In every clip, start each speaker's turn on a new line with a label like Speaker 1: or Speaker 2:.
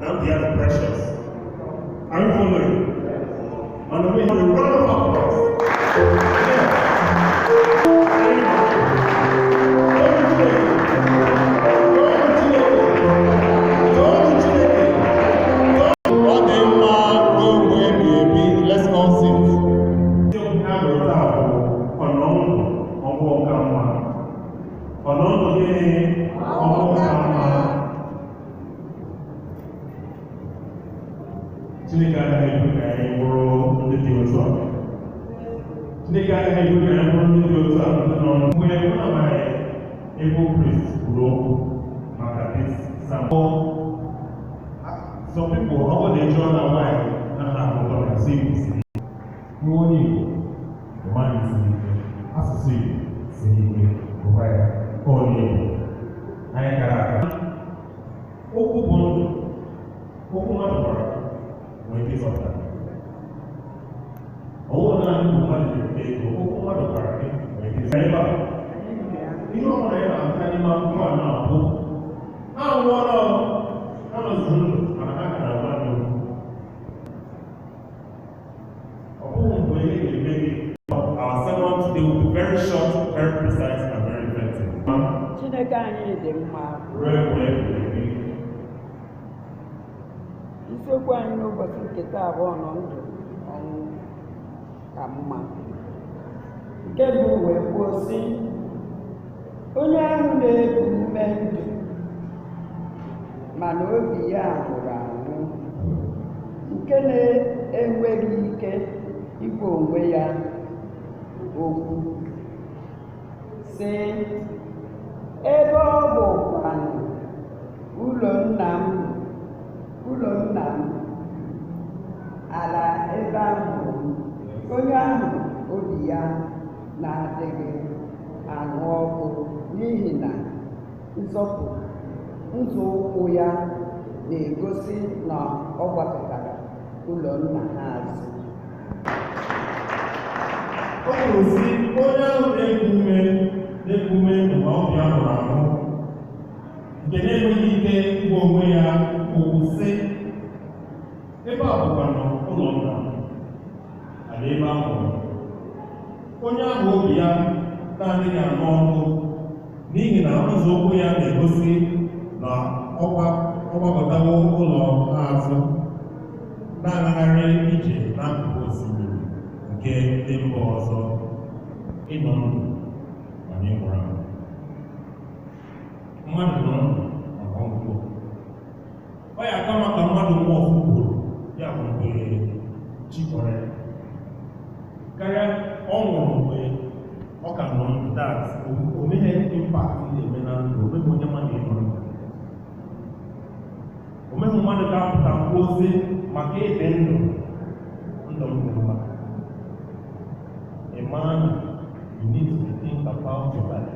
Speaker 1: Now they are precious. Are you following? And we have a round of applause. Let's all sing. Some people, how they join their wife, and have to see this. You only the man is as to see the wife, only. I got Oku Bondo, Oku Matabara, when it is of that. All the time, Oku Matabara, when it is over. You know what I am telling you now? How what our sermon today will be very short, very precise, and very effective.
Speaker 2: Isiokwu anyị n'ụbọchị nke taa abụọ nọ ndụ ọnwụ ka mma. Nke bụ wee kwuo sị, onye ahụ na-eku ume ndụ mana obi ya nwụrụ anwụ, nke na-enweghị ike ikwu onwe ya okwu, sị, ebe ọ bụkwanụ ụlọ nna m, ala ebe ahụ, onye ahụ obi ya na-adịghị anụ ọkụ, n'ihi na nzọụkwụ ya na-egosi na ọ gbakọtara ụlọ nna ha azụ.
Speaker 1: Ọ bụrụ si onye ahụ na-eku ume ma obi ya nwụrụ anwụ, nke na-enweghị ike ịgwa onwe ya okwu, sị, ebe a bụkwanụ ụlọ nna m, ala ebe ahụ, onye ahụ obi ya na-adịghị anụ ọkụ, n'ihi na nzọụkwụ ya na-egosi na ọ gbakọtawo ụlọ ha azụ, na-agagharị ije n'akụkụ osimiri nke ndị mba ọzọ, ịnọ ndụ mana ịnwụrụ anwụ. Mmadụ nọ ndụ maka ọgwụgwọ. Ọ ya aka maka mmadụ nwa ọfụ ugboro ya bụ mgbe chi kpọrọ ya, karịa ọ nwụrụ mgbe ọ ka nọ ndụ. Dat o meghị impact na-eme na ndụ, o meghị onye mmadụ ịnọ ndụ, o meghị mmadụ ga-apụta ozi maka ịdị ndụ ndụ mma. A man, you need to think about your life.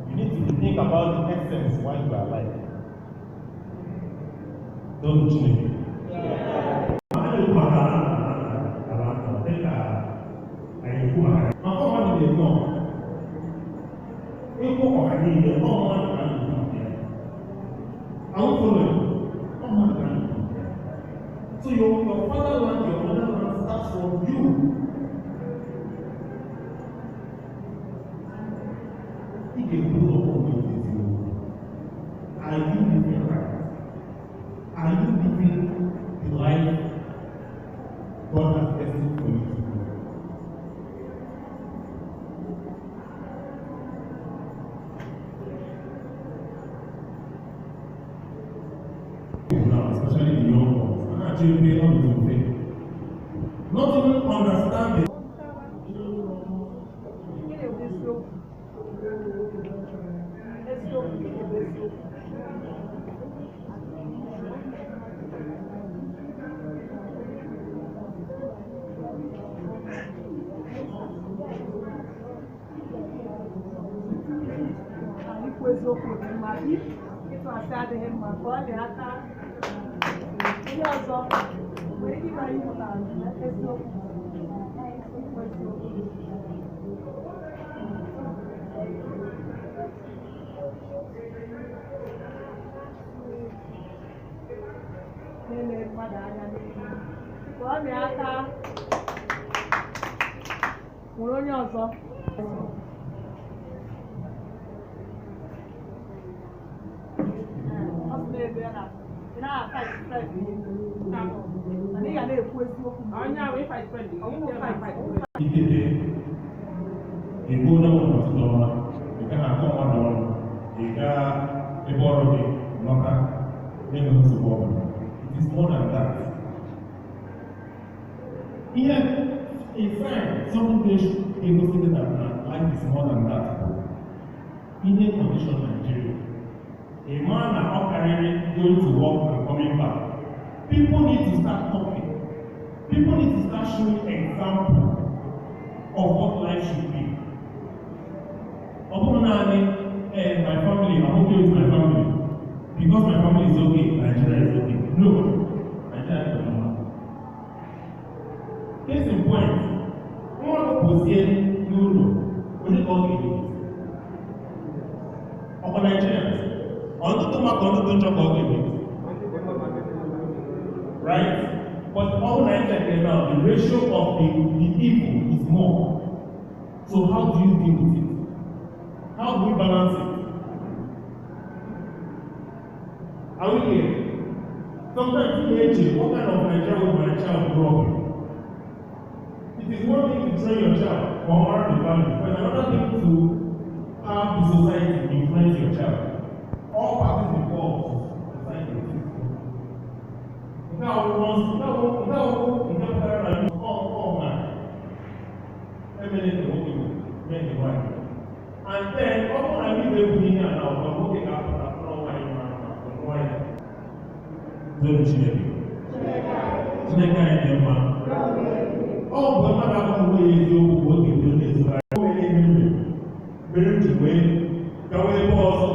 Speaker 1: You need to think about the essence why you are alive. Don't you know? So your fatherland, your motherland starts from you. Are you living right? Are you living the life God has destined for you to do? Now, especially the young ones, and actually pay on the faith. Not even understand it.
Speaker 3: Nene mmadụ anya n'ihu ka ọ dị aka nwere onye ọzọ ọ sị na-ebe ya na ị na-aka mana ị ga na-ekwu eziokwu onye ahụ ịfa ifendi
Speaker 1: Ibu na ụlọ ọma nke na-akọ mmadụ ọrụ ị gaa ebe ọrụ gị nọta n'enweghị nsogbu ọbụla. It is more than that. Here, in fact, something they should be looking at life is more than that. In a condition Nigeria, a man and all carrying going to work and coming back, people need to start talking. People need to start showing example of what life should be. My family, I'm okay with my family. Because my family is okay, Nigeria is okay. No, Nigeria is not. Case in point, one of the no, when you call it, of Nigerians, on the right? But all Nigeria now, the ratio of the evil is more. So how do you deal with it? How do we balance it? Are we here? Sometimes teenagers, what kind of Nigeria will my child grow up in? It is one thing to train your child or marry the family, but another thing to have the society influence your child. All parties involved, society. Now, and then, often I leave everything and now, I'm looking at the floor and don't Chineke anyị mma. Ọ bụ mmadụ akwụkwọ ya eziokwu bụ oge ndị na-ezo anyị. O nwere ihe mere m ji wee gawa ebe ọzọ.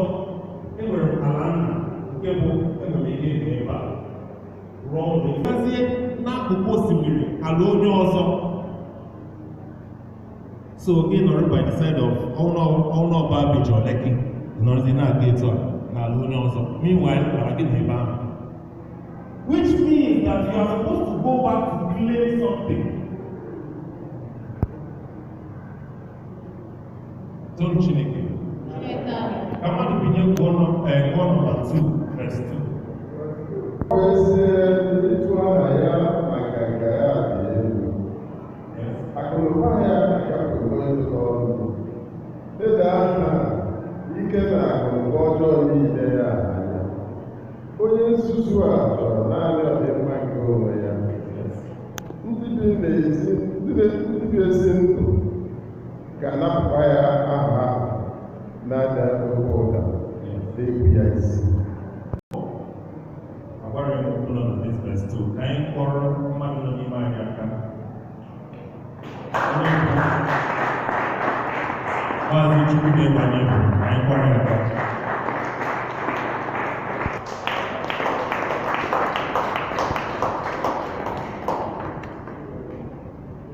Speaker 1: Enwere m ala nna nke bụ enwere ike ebe ebe a rụọ ụlọ. Gazie n'akụkụ osimiri ala onye ọzọ. So again, not by the side of Ono Babbage or Lekki, not the Nagator, Naluno also. Meanwhile, which means that you are supposed to go back to claim something. Don't Chineke. Come on, be your one number 2, verse 2.
Speaker 4: Ike na akụnụba ọjọọ niile ya anya. Onye nzuzu a chọrọ naanị ọdịmma nke onwe ya. Ndị bi ezi ndụ ga-anapụkwa ya aha ahụ na-ada oke ụda na-ebu ya isi.
Speaker 1: Agwara m ụlọ na this verse 2 ka anyị kpọrọ mmadụ nọ n'ime anyị aka. Maazị Chukwu na-ebanye bụ anyị kwara ya aka.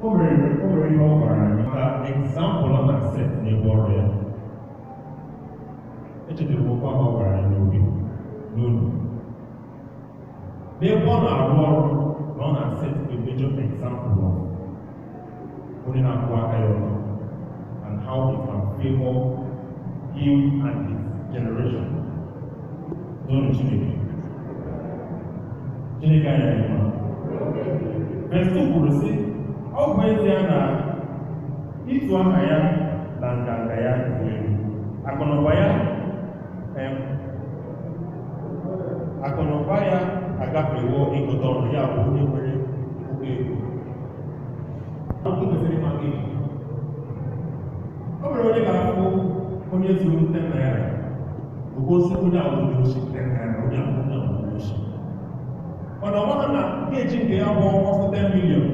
Speaker 1: O mere ihe ọ gwara anyị ka example ọ na-set n'ebe ọrụ ya. Echetara m okwu ahụ ọ gwara anyị n'obi n'olu. N'ebe ọ na-arụ ọrụ na ọ na-set a major example of onye na-akwụ aka ya ọrụ and how it can favor him and his generation. Don't Chineke. Chineke anyị dị mma. Verse 2 kwuru sị, ọ bụ ezie na ịtụ aha ya na nganga ya dị elu. Akụnụba ya agafewo ịgụta ọnụ ya bụ onye nwere oke ego. Ọ kwesịrị maka ego. O nwere onye ga-afụ onye zuru 10 naira. Ogosi onye ahụ onye ochi 10 naira, onye ahụ onye ochi. Mana ọ bụrụ na geji nke ya bụ ọsọ 10 million.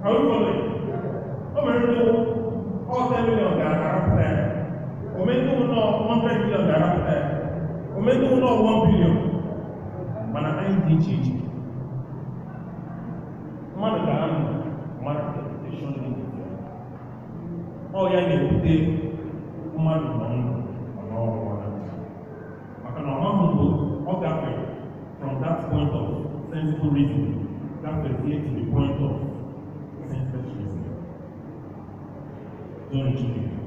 Speaker 1: Are we following? O nwere ndị ọ 10 million ga-arapụta ya. O mee ndị ụlọ 100 million ga-arapụta ya. O mee ndị ụlọ 1 billion. Mana anyị dị iche iche. Mmadụ ga-anọ mmadụ reputation limit. Ọ ya na-ebute mmadụ nọ ndụ n'ọrụ ọrụ. sensible reasoning. That will get to the point of senseless reasoning. Don't reach me.